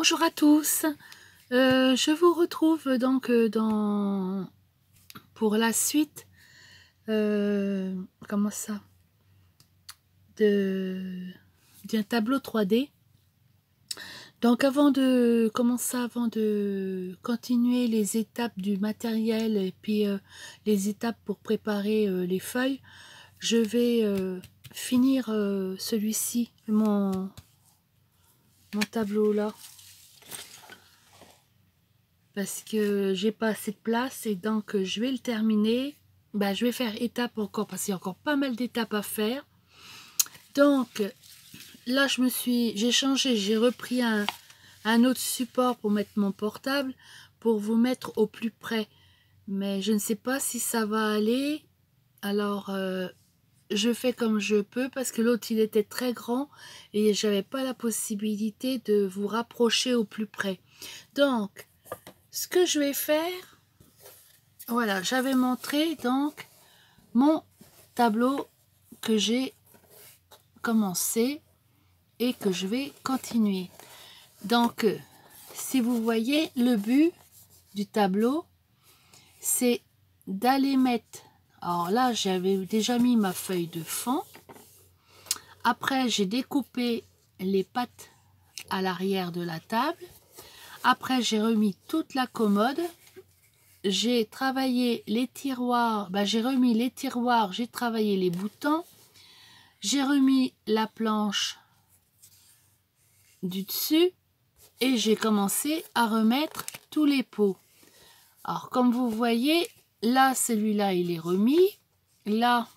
Bonjour à tous, je vous retrouve donc pour la suite, comment ça, d'un tableau 3D. Donc avant de continuer les étapes du matériel et puis les étapes pour préparer les feuilles, je vais finir celui-ci, mon tableau là. Parce que j'ai pas assez de place et donc je vais le terminer. Je vais faire étape encore parce qu'il y a encore pas mal d'étapes à faire. Donc là j'ai changé, j'ai repris un autre support pour mettre mon portable pour vous mettre au plus près. Mais je ne sais pas si ça va aller. Alors je fais comme je peux parce que l'autre il était très grand et j'avais pas la possibilité de vous rapprocher au plus près. Donc ce que je vais faire, voilà, j'avais montré donc mon tableau que j'ai commencé et que je vais continuer. Donc, si vous voyez, le but du tableau, c'est d'aller mettre... Alors là, j'avais déjà mis ma feuille de fond. Après, j'ai découpé les pattes à l'arrière de la table. Après, j'ai remis toute la commode. J'ai travaillé les tiroirs, j'ai remis les tiroirs, j'ai travaillé les boutons, j'ai remis la planche du dessus et j'ai commencé à remettre tous les pots. Alors comme vous voyez, là celui-là il est remis, là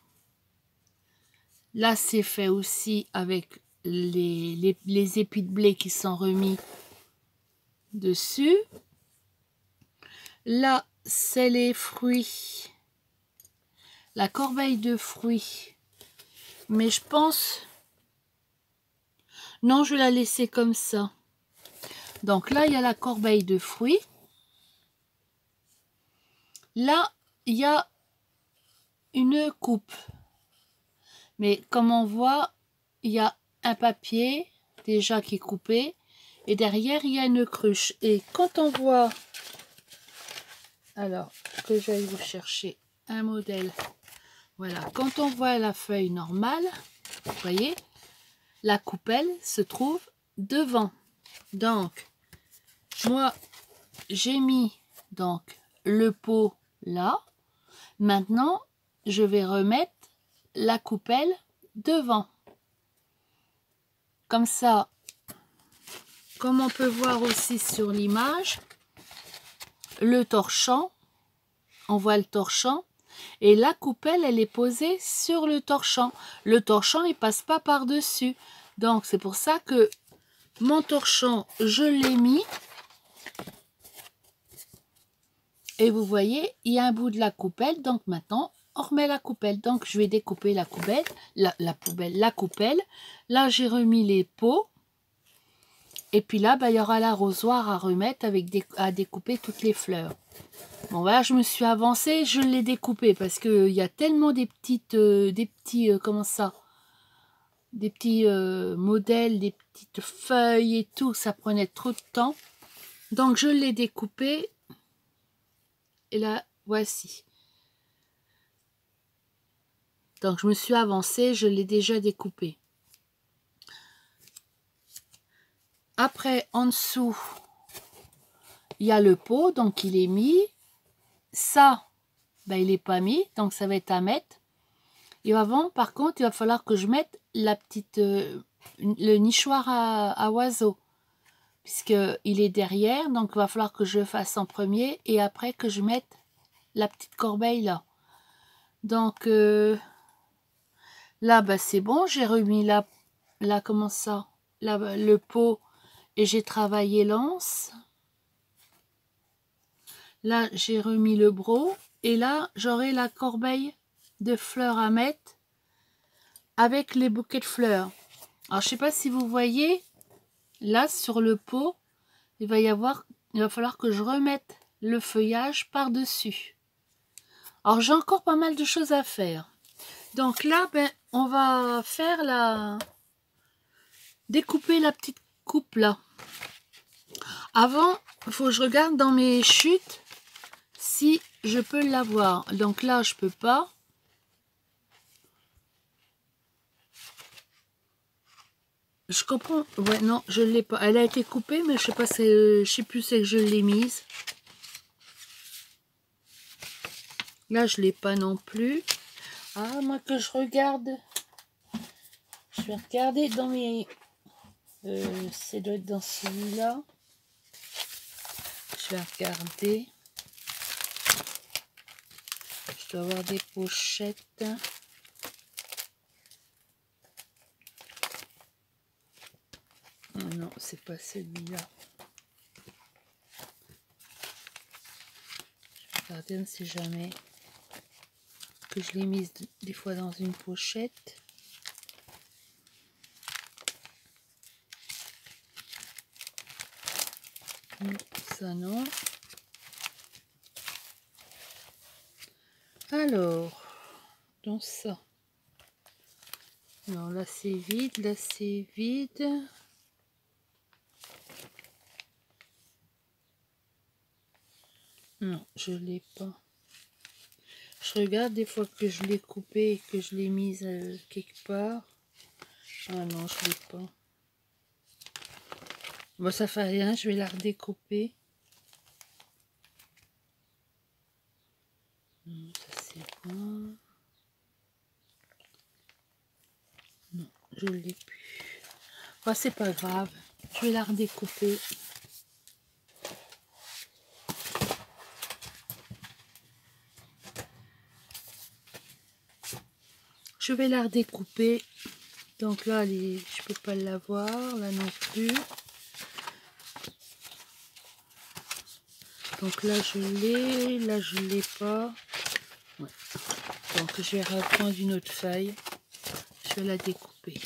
c'est fait aussi avec les épis de blé qui sont remis dessus. Là c'est les fruits, la corbeille de fruits, mais je pense, non, je vais la laisser comme ça. Donc là il y a la corbeille de fruits, là il y a une coupe, mais comme on voit il y a un papier déjà qui est coupé et derrière il y a une cruche. Et quand on voit, alors que j'aille vous chercher un modèle, voilà, quand on voit la feuille normale, vous voyez, la coupelle se trouve devant. Donc moi j'ai mis donc le pot là. Maintenant je vais remettre la coupelle devant. Comme ça, comme on peut voir aussi sur l'image, le torchon, on voit le torchon et la coupelle elle est posée sur le torchon. Le torchon il passe pas par dessus, donc c'est pour ça que mon torchon je l'ai mis. Et vous voyez il y a un bout de la coupelle, donc maintenant on remet la coupelle. Donc je vais découper la coupelle, la coupelle. Là j'ai remis les pots. Et puis là, il y aura l'arrosoir à remettre à découper toutes les fleurs. Bon, voilà, je me suis avancée, je l'ai découpé parce qu'il y a tellement des petits modèles, des petites feuilles et tout, ça prenait trop de temps. Donc, je l'ai découpé. Et là, voici. Donc, je me suis avancée, je l'ai déjà découpé. Après, en dessous, il y a le pot, donc il est mis. Ça, il n'est pas mis, donc ça va être à mettre. Et avant, par contre, il va falloir que je mette le nichoir à oiseaux. Puisqu'il est derrière, donc il va falloir que je le fasse en premier et après que je mette la petite corbeille là. Donc là, c'est bon, j'ai remis comment ça, le pot et j'ai travaillé l'anse. Là, j'ai remis le broc et là, j'aurai la corbeille de fleurs à mettre avec les bouquets de fleurs. Alors, je sais pas si vous voyez, là, sur le pot, il va falloir que je remette le feuillage par-dessus. Alors, j'ai encore pas mal de choses à faire. Donc là, on va faire découper la petite coupe là. Avant, il faut que je regarde dans mes chutes si je peux l'avoir. Donc là, je peux pas. Je comprends. Ouais, non, je l'ai pas. Elle a été coupée, mais je sais pas, je sais plus c'est que je l'ai mise. Là, je l'ai pas non plus. Ah, moi que je regarde. Je vais regarder dans mes. Ça doit être dans celui-là. Je vais regarder. Je dois avoir des pochettes. Oh non, c'est pas celui-là. Je vais regarder, on ne sait jamais. Que je l'ai mise des fois dans une pochette. Non, ça non. Alors, dans ça. Non, là c'est vide, là c'est vide. Non, je l'ai pas. Je regarde des fois que je l'ai coupé et que je l'ai mise quelque part. Ah non, je l'ai pas. Bon, ça fait rien, je vais la redécouper. Non, ça c'est bon. Non, je l'ai plus. Oh, c'est pas grave, je vais la redécouper. Je vais la redécouper. Donc là, je peux pas l'avoir, là non plus. Donc là, je l'ai, là, je l'ai pas. Ouais. Donc je vais reprendre une autre feuille. Je vais la découper.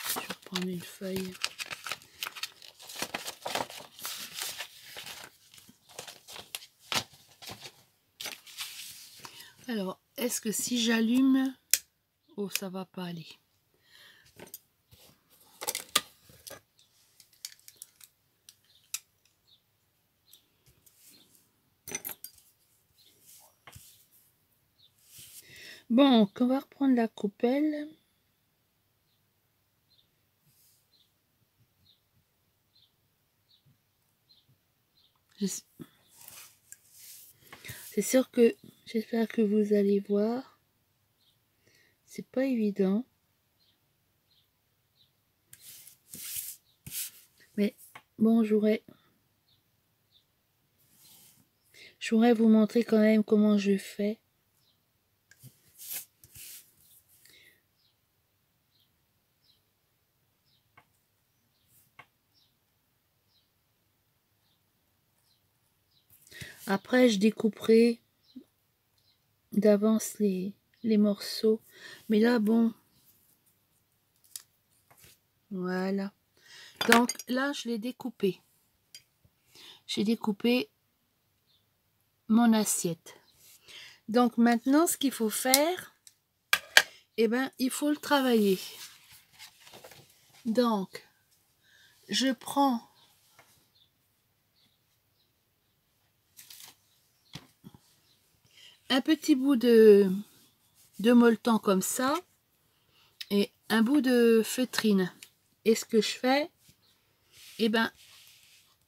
Je vais reprendre une feuille. Alors, est-ce que si j'allume... Oh, ça va pas aller. Bon, on va reprendre la coupelle. C'est sûr que j'espère que vous allez voir. C'est pas évident. Mais bon, je voudrais vous montrer quand même comment je fais. Après, je découperai d'avance les morceaux. Mais là, bon. Voilà. Donc là, je l'ai découpé. J'ai découpé mon assiette. Donc maintenant, ce qu'il faut faire, eh ben, il faut le travailler. Donc, je prends un petit bout de molleton comme ça et un bout de feutrine. Et ce que je fais, eh ben,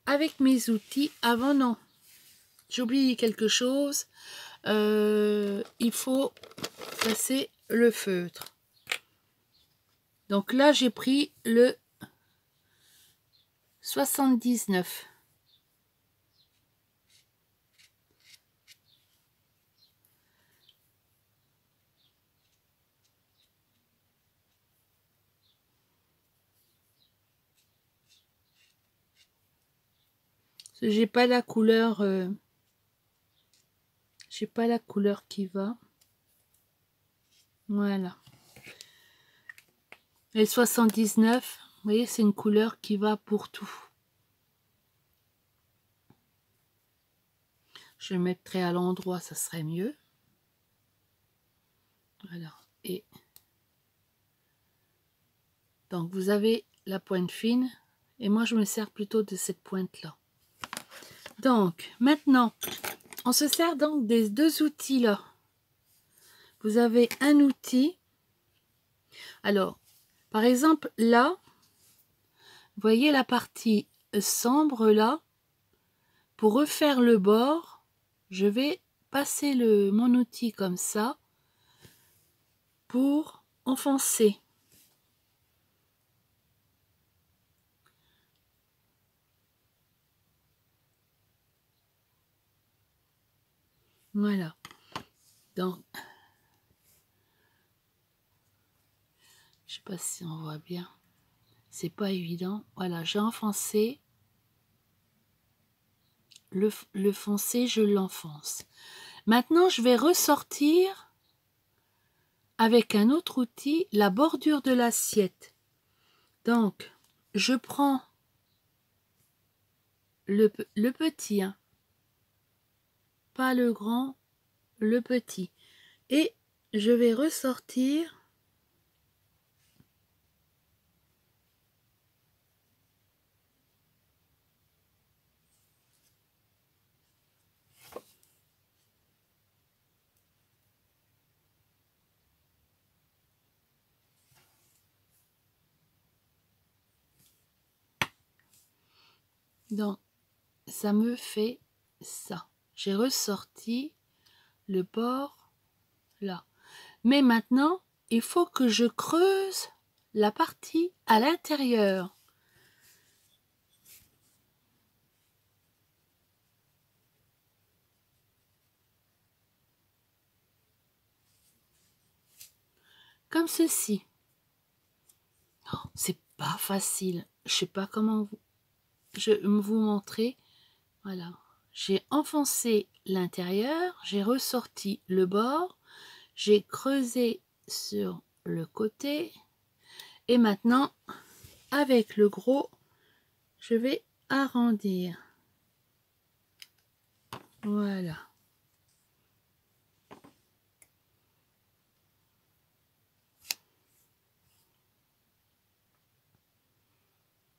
avec mes outils, avant non, j'oublie quelque chose, il faut passer le feutre. Donc là, j'ai pris le 79. J'ai pas la couleur, j'ai pas la couleur qui va. Voilà. Et 79, vous voyez, c'est une couleur qui va pour tout. Je le mettrai à l'endroit, ça serait mieux. Voilà. Et Donc vous avez la pointe fine et moi je me sers plutôt de cette pointe là. Donc maintenant on se sert donc des deux outils là. Vous avez un outil, alors par exemple là, vous voyez la partie sombre là, pour refaire le bord, je vais passer mon outil comme ça pour enfoncer. Voilà. Donc, je sais pas si on voit bien. C'est pas évident. Voilà, j'ai enfoncé. Le foncé, je l'enfonce. Maintenant, je vais ressortir avec un autre outil la bordure de l'assiette. Donc, je prends le petit, hein, pas le grand, le petit. Et je vais ressortir donc ça me fait ça. J'ai ressorti le bord là. Mais maintenant, il faut que je creuse la partie à l'intérieur. Comme ceci. Oh, c'est pas facile. Je sais pas comment vous montrer. Voilà. J'ai enfoncé l'intérieur, j'ai ressorti le bord, j'ai creusé sur le côté et maintenant avec le gros je vais arrondir. Voilà.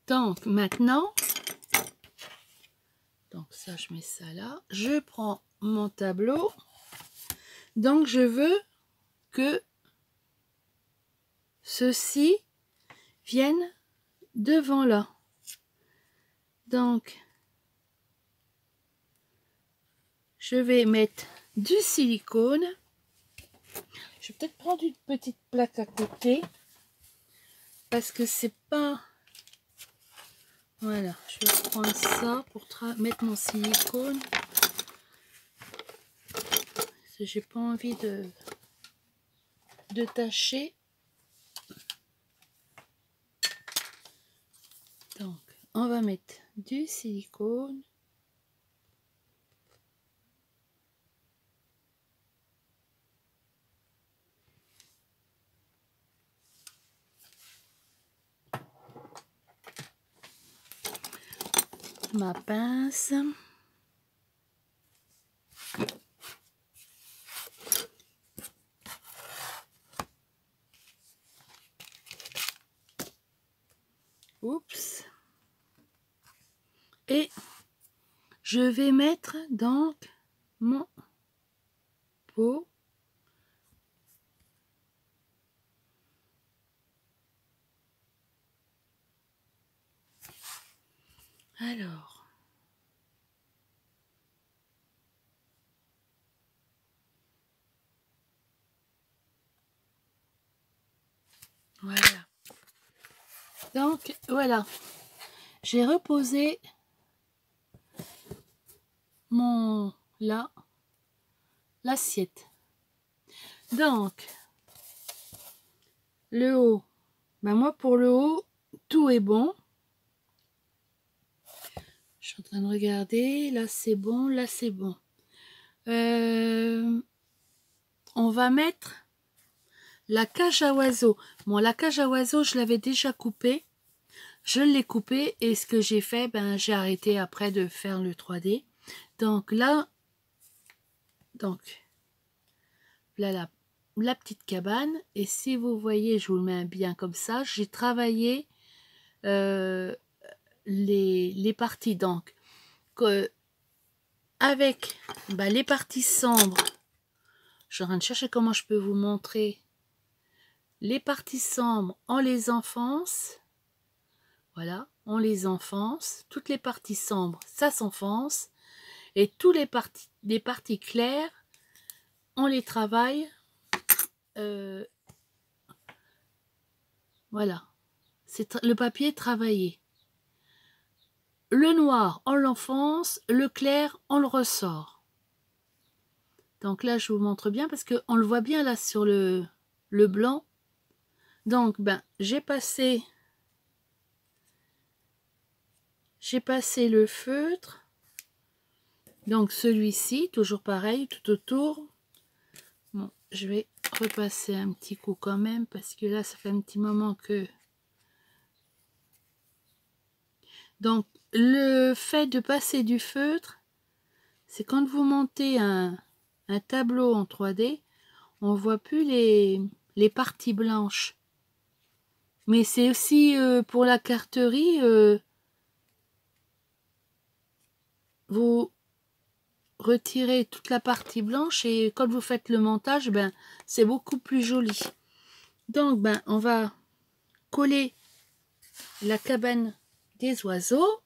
Donc maintenant, donc ça je mets ça là, je prends mon tableau, donc je veux que ceci vienne devant là. Donc je vais mettre du silicone. Je vais peut-être prendre une petite plaque à côté parce que c'est pas... Voilà, je vais prendre ça pour mettre mon silicone. Parce que j'ai pas envie de tâcher. Donc, on va mettre du silicone. Ma pince. Oups. Et je vais mettre donc mon pot. Alors. Voilà. Donc, voilà. J'ai reposé mon... là, l'assiette. Donc, le haut. Ben moi, pour le haut, tout est bon. Je suis en train de regarder. Là, c'est bon. Là, c'est bon. On va mettre la cage à oiseaux. Bon, la cage à oiseaux, je l'avais déjà coupée. Je l'ai coupée et ce que j'ai fait, ben, j'ai arrêté après de faire le 3D. Donc là, là, la petite cabane. Et si vous voyez, je vous le mets bien comme ça, j'ai travaillé les parties. Donc, avec les parties sombres, je suis en train de chercher comment je peux vous montrer. Les parties sombres, on les enfonce. Voilà, on les enfonce. Toutes les parties sombres, ça s'enfonce. Et toutes les parties claires, on les travaille. Voilà, c'est le papier travaillé. Le noir, on l'enfonce. Le clair, on le ressort. Donc là, je vous montre bien parce qu'on le voit bien là sur le blanc. Donc, j'ai passé le feutre. Donc celui-ci, toujours pareil, tout autour. Bon, je vais repasser un petit coup quand même parce que là, ça fait un petit moment que... Donc, le fait de passer du feutre, c'est quand vous montez un tableau en 3D, on voit plus les parties blanches. Mais c'est aussi pour la carterie, vous retirez toute la partie blanche et quand vous faites le montage, c'est beaucoup plus joli. Donc, on va coller la cabane des oiseaux.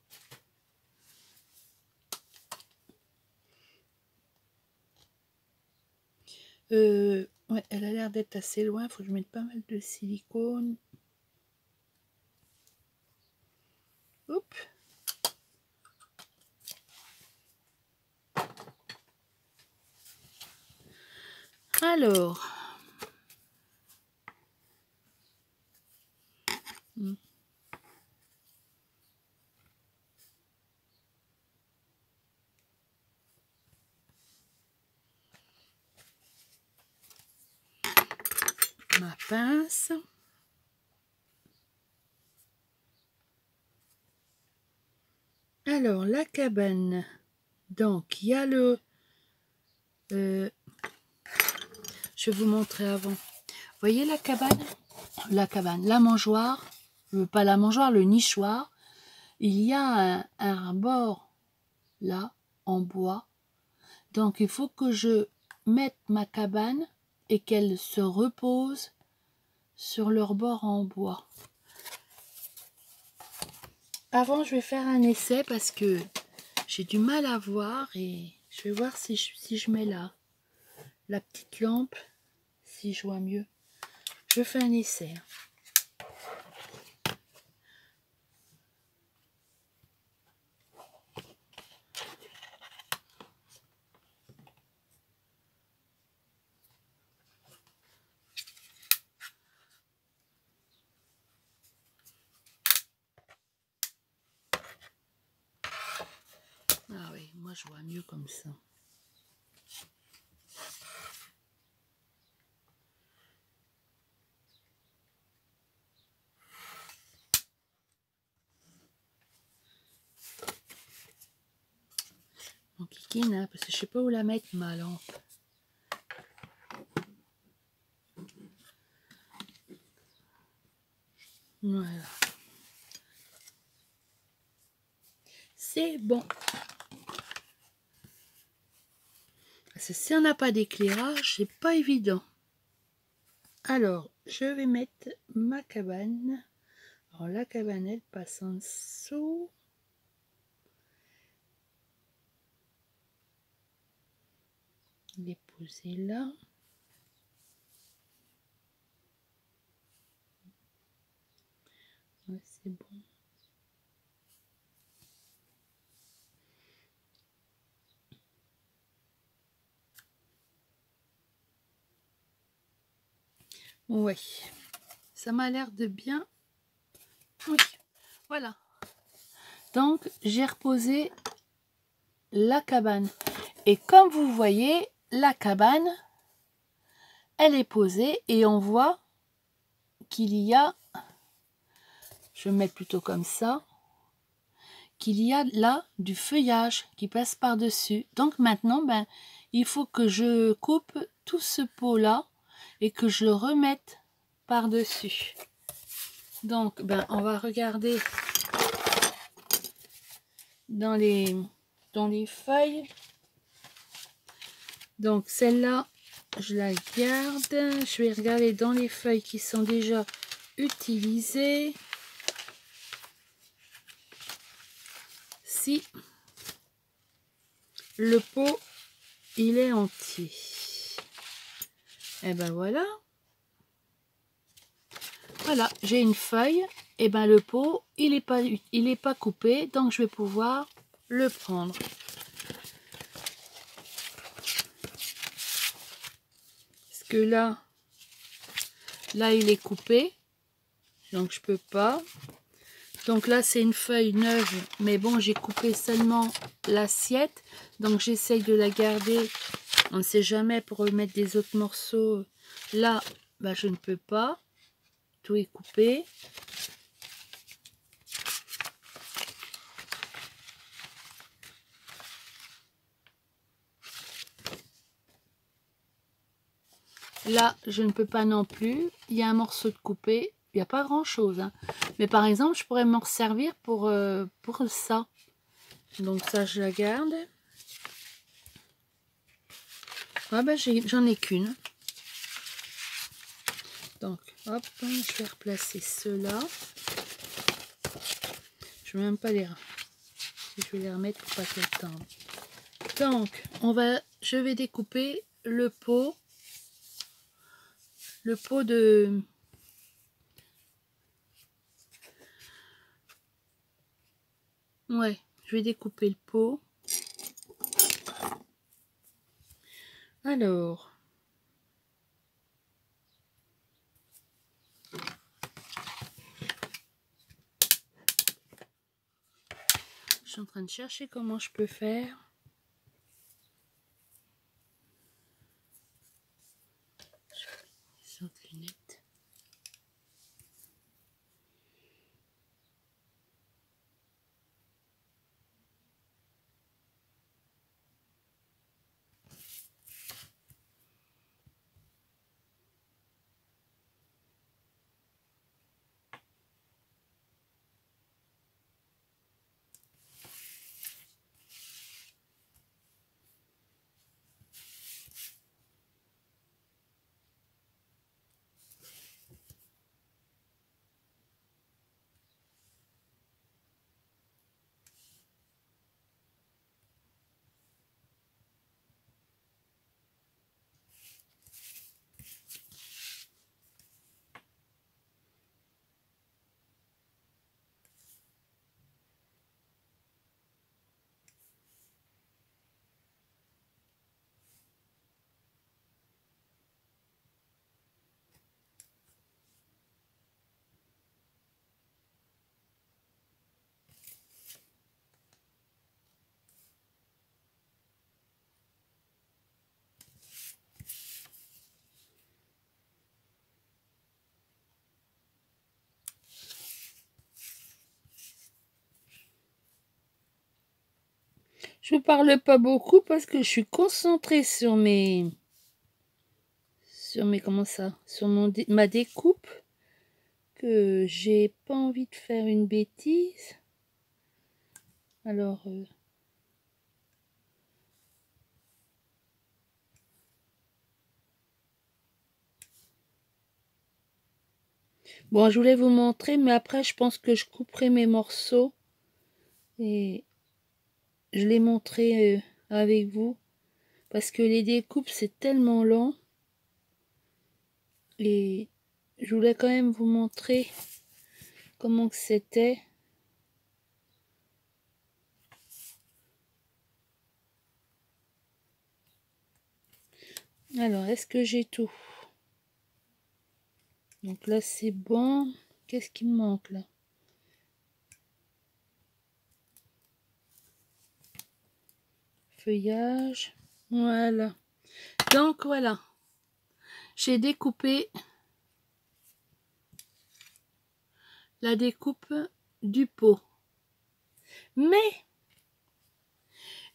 Ouais, elle a l'air d'être assez loin, il faut que je mette pas mal de silicone. Oups. Alors, ma pince. Alors, la cabane. Donc, il y a le... je vais vous montrer avant. Vous voyez la cabane? La mangeoire. Pas la mangeoire, le nichoir. Il y a un bord là, en bois. Donc, il faut que je mette ma cabane et qu'elle se repose sur leur bord en bois. Avant, je vais faire un essai parce que j'ai du mal à voir et je vais voir si je mets la petite lampe, si je vois mieux. Je fais un essai. Ah oui, moi je vois mieux comme ça. Mon kikine, hein, parce que je sais pas où la mettre ma lampe. Voilà. C'est bon. Parce que si on n'a pas d'éclairage, c'est pas évident. Alors, je vais mettre ma cabane. Alors, la cabane, elle passe en dessous. Les poser là. Ouais, c'est bon. Oui, ça m'a l'air de bien. Oui, voilà. Donc, j'ai reposé la cabane. Et comme vous voyez, la cabane, elle est posée et on voit qu'il y a, je vais mettre plutôt comme ça, qu'il y a là du feuillage qui passe par-dessus. Donc maintenant, il faut que je coupe tout ce pot-là et que je le remette par-dessus. Donc, ben, on va regarder dans les feuilles. Donc, celle-là, je la garde. Je vais regarder dans les feuilles qui sont déjà utilisées. Si le pot, il est entier. Et ben voilà. Voilà, j'ai une feuille. Et ben le pot, il est pas coupé, donc je vais pouvoir le prendre. Parce que là il est coupé, donc je peux pas. Donc là c'est une feuille neuve, mais bon, j'ai coupé seulement l'assiette, donc j'essaye de la garder. On ne sait jamais, pour remettre des autres morceaux. Là, bah, je ne peux pas. Tout est coupé. Là, je ne peux pas non plus. Il y a un morceau de coupé. Il n'y a pas grand-chose. Hein. Mais par exemple, je pourrais m'en servir pour ça. Donc ça, je la garde. Ah ben, j'en ai qu'une. Donc, hop, je vais replacer ceux-là. Je ne vais même pas les... Je vais les remettre pour pas qu'elles tombent. Donc, je vais découper le pot. Le pot de... Ouais, je vais découper le pot. Alors... Je suis en train de chercher comment je peux faire. Je vais mettre les autres lunettes. Je ne parle pas beaucoup parce que je suis concentrée sur mes... comment ça? Sur ma découpe. Que j'ai pas envie de faire une bêtise. Alors... Bon, je voulais vous montrer, mais après, je pense que je couperai mes morceaux. Et je les montrerai avec vous. Parce que les découpes, c'est tellement lent. Et je voulais quand même vous montrer comment que c'était. Alors, est-ce que j'ai tout? Donc là, c'est bon. Qu'est-ce qui me manque là? Feuillage. Voilà. Donc voilà. J'ai découpé la découpe du pot. Mais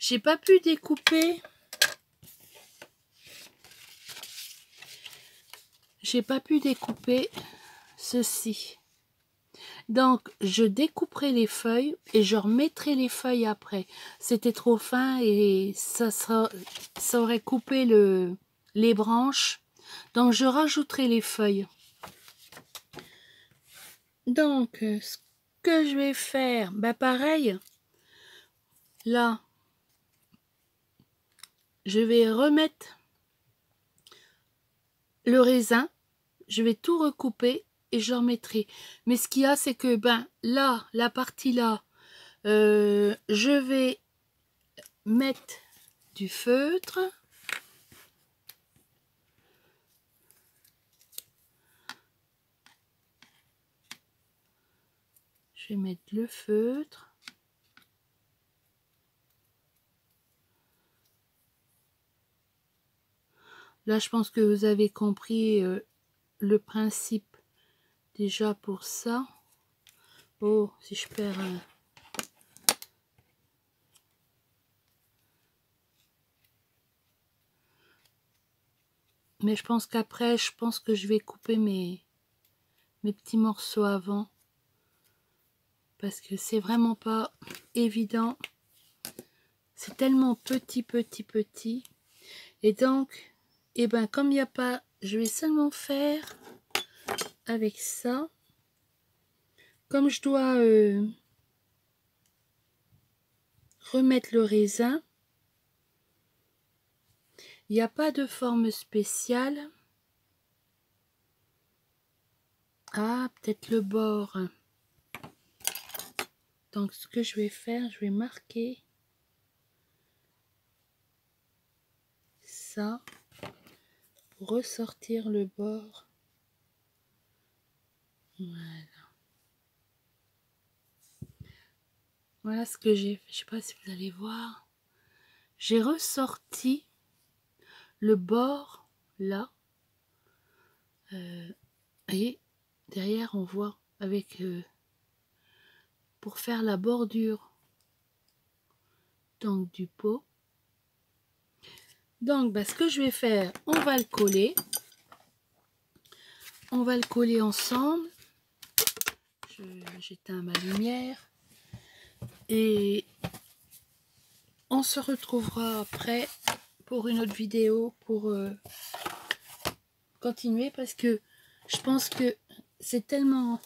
j'ai pas pu découper j'ai pas pu découper ceci. Donc, je découperai les feuilles et je remettrai les feuilles après. C'était trop fin et ça aurait coupé les branches. Donc, je rajouterai les feuilles. Donc, ce que je vais faire, bah pareil, là, je vais remettre le raisin. Je vais tout recouper et je remettrai. Mais ce qu'il y a, c'est que ben là, la partie là, je vais mettre du feutre. Je vais mettre le feutre. Là, je pense que vous avez compris le principe déjà pour ça. Oh, si je perds un... Mais je pense qu'après, je pense que je vais couper mes petits morceaux avant. Parce que c'est vraiment pas évident. C'est tellement petit. Et donc, et ben comme il n'y a pas, je vais seulement faire avec ça. Comme je dois remettre le raisin, il n'y a pas de forme spéciale. Ah, peut-être le bord. Donc, ce que je vais faire, je vais marquer ça pour ressortir le bord. Voilà. Voilà ce que j'ai fait. Je sais pas si vous allez voir. J'ai ressorti le bord là. Et derrière, on voit avec pour faire la bordure donc du pot. Donc, bah, ce que je vais faire, on va le coller. On va le coller ensemble. J'éteins ma lumière. Et on se retrouvera après pour une autre vidéo pour continuer parce que je pense que c'est tellement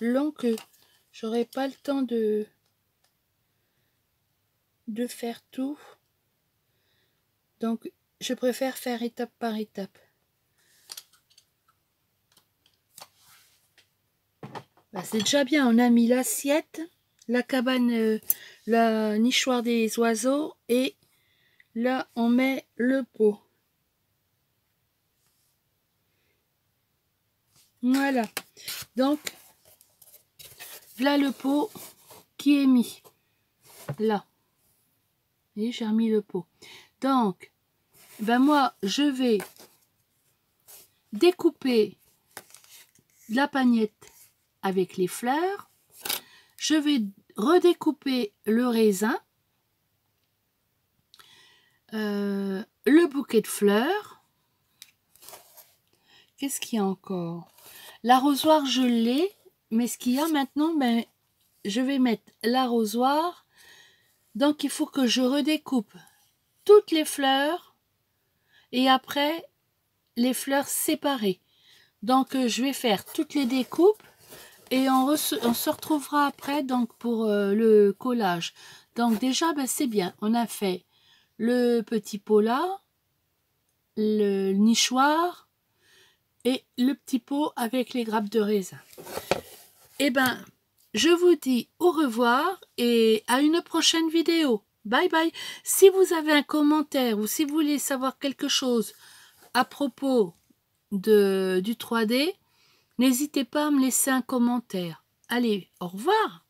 long que j'aurai pas le temps de faire tout. Donc, je préfère faire étape par étape. Bah, c'est déjà bien, on a mis l'assiette, la cabane, la nichoir des oiseaux et là on met le pot. Voilà, donc là le pot qui est mis là. Et j'ai remis le pot. Donc, ben moi je vais découper la pagnette avec les fleurs. Je vais redécouper le raisin, le bouquet de fleurs. Qu'est-ce qu'il y a encore? L'arrosoir, je l'ai, mais ce qu'il y a maintenant, ben, je vais mettre l'arrosoir. Donc, il faut que je redécoupe toutes les fleurs et après, les fleurs séparées. Donc, je vais faire toutes les découpes et on se retrouvera après donc pour le collage. Donc, déjà, ben, c'est bien. On a fait le petit pot là, le nichoir et le petit pot avec les grappes de raisin. Et ben, je vous dis au revoir et à une prochaine vidéo. Bye bye. Si vous avez un commentaire ou si vous voulez savoir quelque chose à propos du 3D, n'hésitez pas à me laisser un commentaire. Allez, au revoir.